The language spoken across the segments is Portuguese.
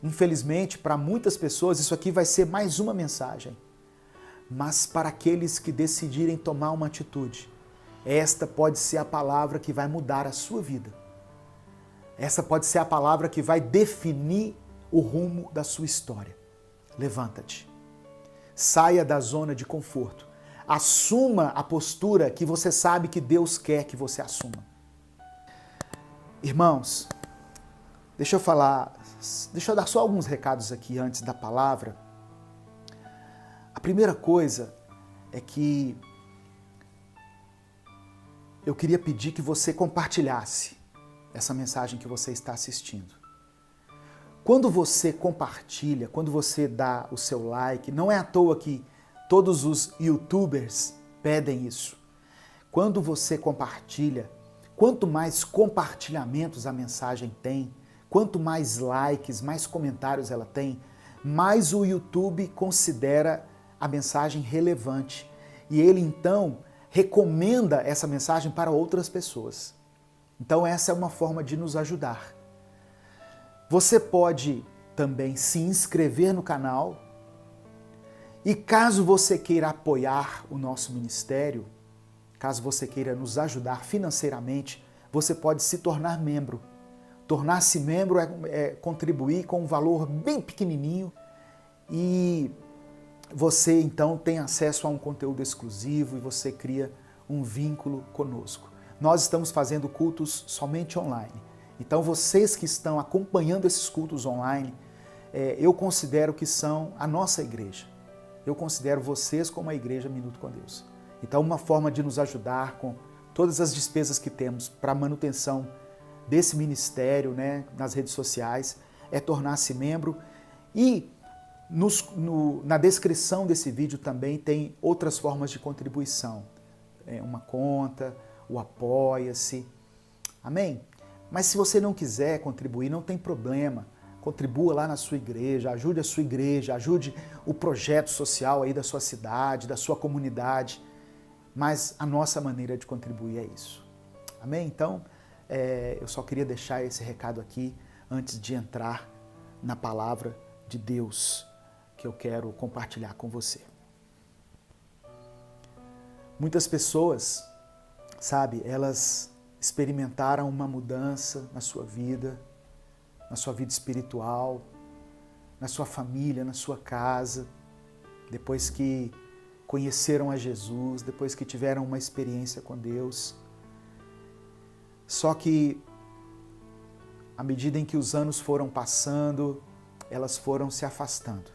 Infelizmente, para muitas pessoas, isso aqui vai ser mais uma mensagem. Mas para aqueles que decidirem tomar uma atitude, esta pode ser a palavra que vai mudar a sua vida. Essa pode ser a palavra que vai definir o rumo da sua história. Levanta-te. Saia da zona de conforto. Assuma a postura que você sabe que Deus quer que você assuma. Irmãos, deixa eu dar só alguns recados aqui antes da palavra. A primeira coisa é que eu queria pedir que você compartilhasse essa mensagem que você está assistindo. Quando você compartilha, quando você dá o seu like, não é à toa que todos os YouTubers pedem isso. Quando você compartilha, quanto mais compartilhamentos a mensagem tem, quanto mais likes, mais comentários ela tem, mais o YouTube considera a mensagem relevante. E ele então recomenda essa mensagem para outras pessoas. Então essa é uma forma de nos ajudar. Você pode também se inscrever no canal e caso você queira apoiar o nosso ministério, caso você queira nos ajudar financeiramente, você pode se tornar membro. Tornar-se membro é contribuir com um valor bem pequenininho e você então tem acesso a um conteúdo exclusivo e você cria um vínculo conosco. Nós estamos fazendo cultos somente online. Então vocês que estão acompanhando esses cultos online, eu considero que são a nossa igreja. Eu considero vocês como a igreja Minuto com Deus. Então uma forma de nos ajudar com todas as despesas que temos para a manutenção desse ministério, né, nas redes sociais, é tornar-se membro. E na descrição desse vídeo também tem outras formas de contribuição. Uma conta, o Apoia-se. Amém? Mas se você não quiser contribuir, não tem problema. Contribua lá na sua igreja, ajude a sua igreja, ajude o projeto social aí da sua cidade, da sua comunidade. Mas a nossa maneira de contribuir é isso. Amém? Então, eu só queria deixar esse recado aqui antes de entrar na palavra de Deus que eu quero compartilhar com você. Muitas pessoas, sabe, elas experimentaram uma mudança na sua vida espiritual, na sua família, na sua casa, depois que conheceram a Jesus, depois que tiveram uma experiência com Deus. Só que, à medida em que os anos foram passando, elas foram se afastando.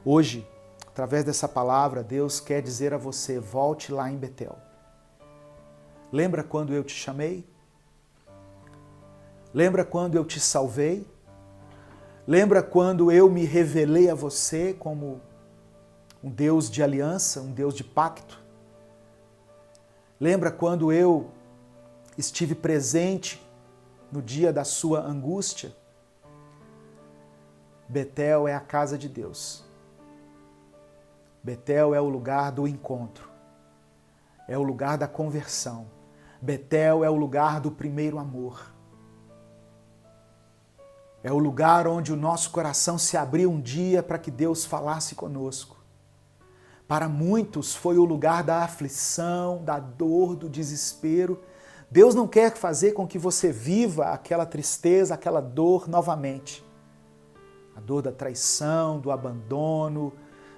Hoje, através dessa palavra, Deus quer dizer a você, volte lá em Betel. Lembra quando eu te chamei? Lembra quando eu te salvei? Lembra quando eu me revelei a você como um Deus de aliança, um Deus de pacto? Lembra quando eu estive presente no dia da sua angústia? Betel é a casa de Deus. Betel é o lugar do encontro. É o lugar da conversão. Betel é o lugar do primeiro amor. É o lugar onde o nosso coração se abriu um dia para que Deus falasse conosco. Para muitos foi o lugar da aflição, da dor, do desespero. Deus não quer fazer com que você viva aquela tristeza, aquela dor novamente. A dor da traição, do abandono,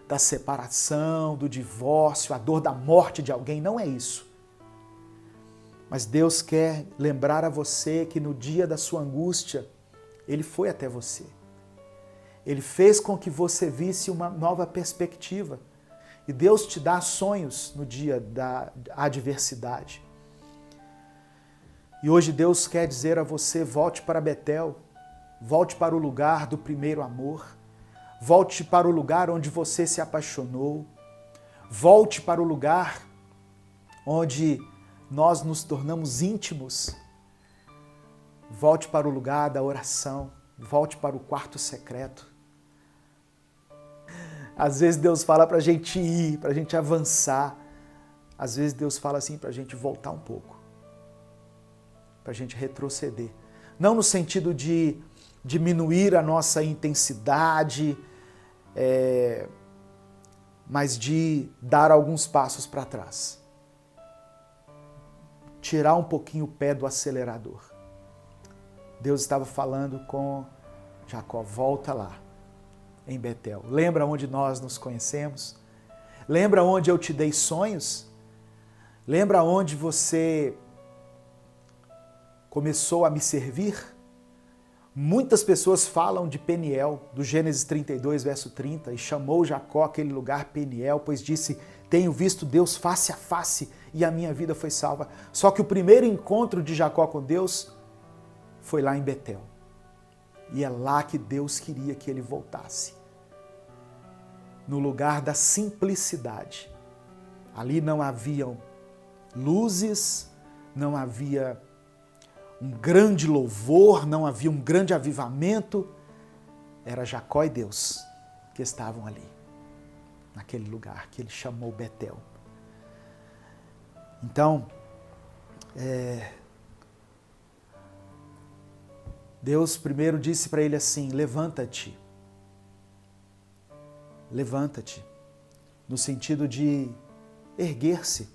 da separação, do divórcio, a dor da morte de alguém, não é isso. Mas Deus quer lembrar a você que no dia da sua angústia, Ele foi até você. Ele fez com que você visse uma nova perspectiva. E Deus te dá sonhos no dia da adversidade. E hoje Deus quer dizer a você, volte para Betel, volte para o lugar do primeiro amor, volte para o lugar onde você se apaixonou, volte para o lugar onde nós nos tornamos íntimos, volte para o lugar da oração, volte para o quarto secreto. Às vezes Deus fala para a gente ir, para a gente avançar. Às vezes Deus fala assim para a gente voltar um pouco, para a gente retroceder. Não no sentido de diminuir a nossa intensidade, mas de dar alguns passos para trás. Tirar um pouquinho o pé do acelerador. Deus estava falando com Jacó, volta lá, em Betel. Lembra onde nós nos conhecemos? Lembra onde eu te dei sonhos? Lembra onde você começou a me servir? Muitas pessoas falam de Peniel, do Gênesis 32, verso 30, e chamou Jacó aquele lugar Peniel, pois disse, tenho visto Deus face a face e a minha vida foi salva. Só que o primeiro encontro de Jacó com Deus foi lá em Betel. E é lá que Deus queria que ele voltasse. No lugar da simplicidade. Ali não haviam luzes, não havia um grande louvor, não havia um grande avivamento. Era Jacó e Deus que estavam ali, naquele lugar que ele chamou Betel. Então, Deus primeiro disse para ele assim, levanta-te. Levanta-te, no sentido de erguer-se.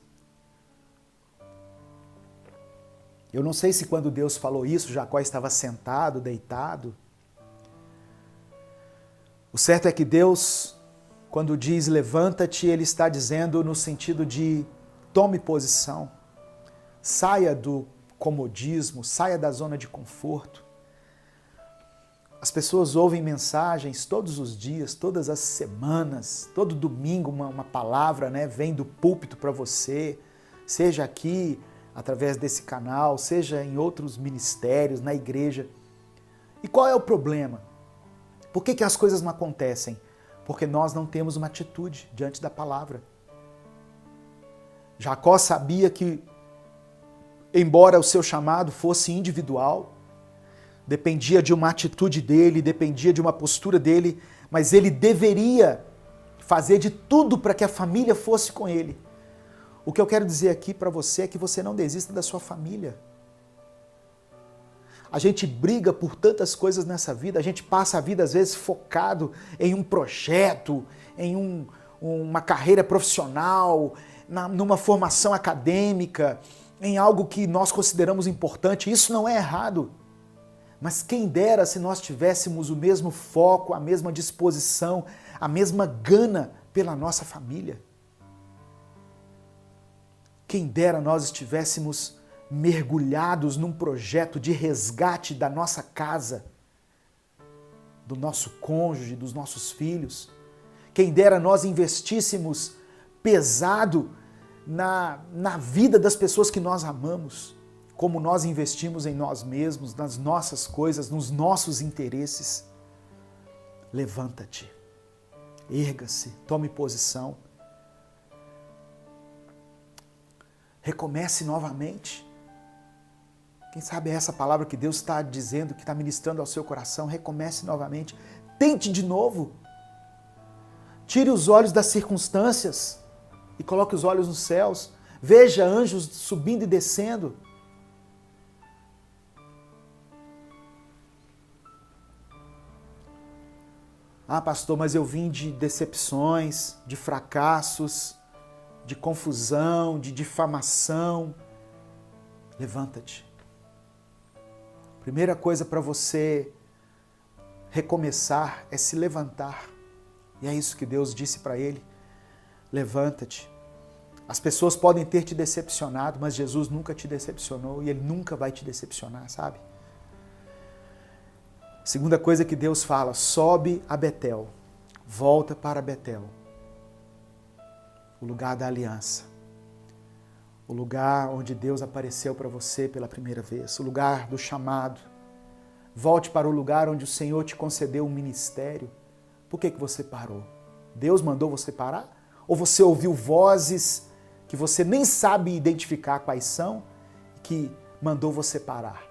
Eu não sei se quando Deus falou isso, Jacó estava sentado, deitado. O certo é que Deus, quando diz levanta-te, Ele está dizendo no sentido de tome posição, saia do comodismo, saia da zona de conforto. As pessoas ouvem mensagens todos os dias, todas as semanas, todo domingo uma palavra, né, vem do púlpito para você, seja aqui, através desse canal, seja em outros ministérios, na igreja. E qual é o problema? Por que as coisas não acontecem? Porque nós não temos uma atitude diante da palavra. Jacó sabia que, embora o seu chamado fosse individual, dependia de uma atitude dele, dependia de uma postura dele, mas ele deveria fazer de tudo para que a família fosse com ele. O que eu quero dizer aqui para você é que você não desista da sua família. A gente briga por tantas coisas nessa vida, a gente passa a vida às vezes focado em um projeto, em uma carreira profissional, numa formação acadêmica, em algo que nós consideramos importante. Isso não é errado. Mas quem dera se nós tivéssemos o mesmo foco, a mesma disposição, a mesma gana pela nossa família. Quem dera nós estivéssemos mergulhados num projeto de resgate da nossa casa, do nosso cônjuge, dos nossos filhos. Quem dera nós investíssemos pesado na vida das pessoas que nós amamos, como nós investimos em nós mesmos, nas nossas coisas, nos nossos interesses. Levanta-te, erga-se, tome posição. Recomece novamente. Quem sabe é essa palavra que Deus está dizendo, que está ministrando ao seu coração. Recomece novamente. Tente de novo. Tire os olhos das circunstâncias e coloque os olhos nos céus. Veja anjos subindo e descendo. Ah, pastor, mas eu vim de decepções, de fracassos, de confusão, de difamação. Levanta-te. Primeira coisa para você recomeçar é se levantar. E é isso que Deus disse para ele. Levanta-te. As pessoas podem ter te decepcionado, mas Jesus nunca te decepcionou e Ele nunca vai te decepcionar, sabe? Segunda coisa que Deus fala, sobe a Betel, volta para Betel, o lugar da aliança, o lugar onde Deus apareceu para você pela primeira vez, o lugar do chamado. Volte para o lugar onde o Senhor te concedeu um ministério. Por que você parou? Deus mandou você parar? Ou você ouviu vozes que você nem sabe identificar quais são, que mandou você parar?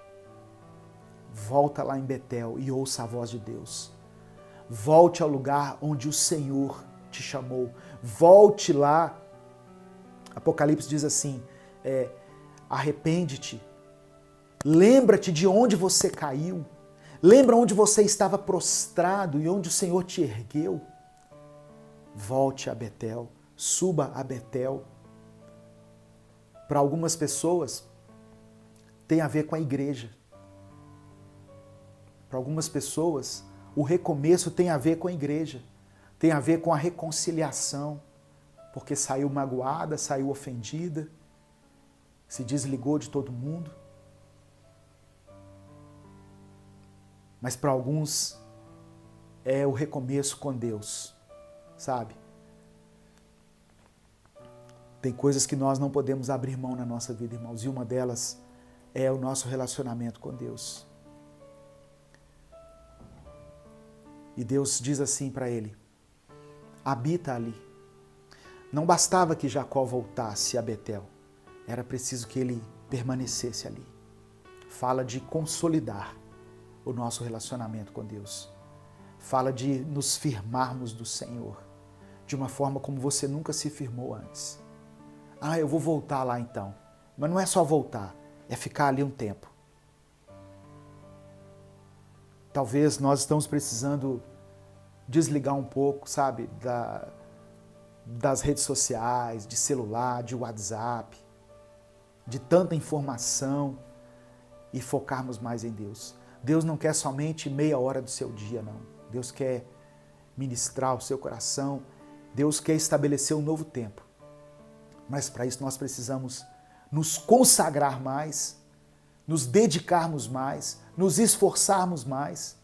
Volta lá em Betel e ouça a voz de Deus. Volte ao lugar onde o Senhor te chamou. Volte lá. Apocalipse diz assim, arrepende-te. Lembra-te de onde você caiu. Lembra onde você estava prostrado e onde o Senhor te ergueu? Volte a Betel, suba a Betel. Para algumas pessoas, tem a ver com a igreja. Para algumas pessoas, o recomeço tem a ver com a igreja. Tem a ver com a reconciliação. Porque saiu magoada, saiu ofendida, se desligou de todo mundo. Mas para alguns é o recomeço com Deus, sabe? Tem coisas que nós não podemos abrir mão na nossa vida, irmãos, e uma delas é o nosso relacionamento com Deus. E Deus diz assim para ele: habita ali. Não bastava que Jacó voltasse a Betel, era preciso que ele permanecesse ali. Fala de consolidar o nosso relacionamento com Deus. Fala de nos firmarmos do Senhor, de uma forma como você nunca se firmou antes. Eu vou voltar lá então. Mas não é só voltar, é ficar ali um tempo. Talvez nós estamos precisando desligar um pouco, sabe, das redes sociais, de celular, de WhatsApp, de tanta informação e focarmos mais em Deus. Deus não quer somente meia hora do seu dia, não. Deus quer ministrar o seu coração. Deus quer estabelecer um novo tempo. Mas para isso nós precisamos nos consagrar mais, nos dedicarmos mais, nos esforçarmos mais.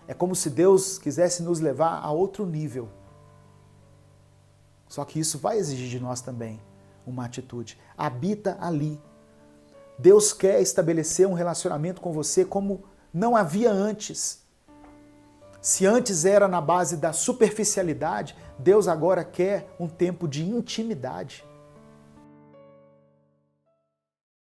É como se Deus quisesse nos levar a outro nível. Só que isso vai exigir de nós também uma atitude. Habita ali. Deus quer estabelecer um relacionamento com você como não havia antes. Se antes era na base da superficialidade, Deus agora quer um tempo de intimidade.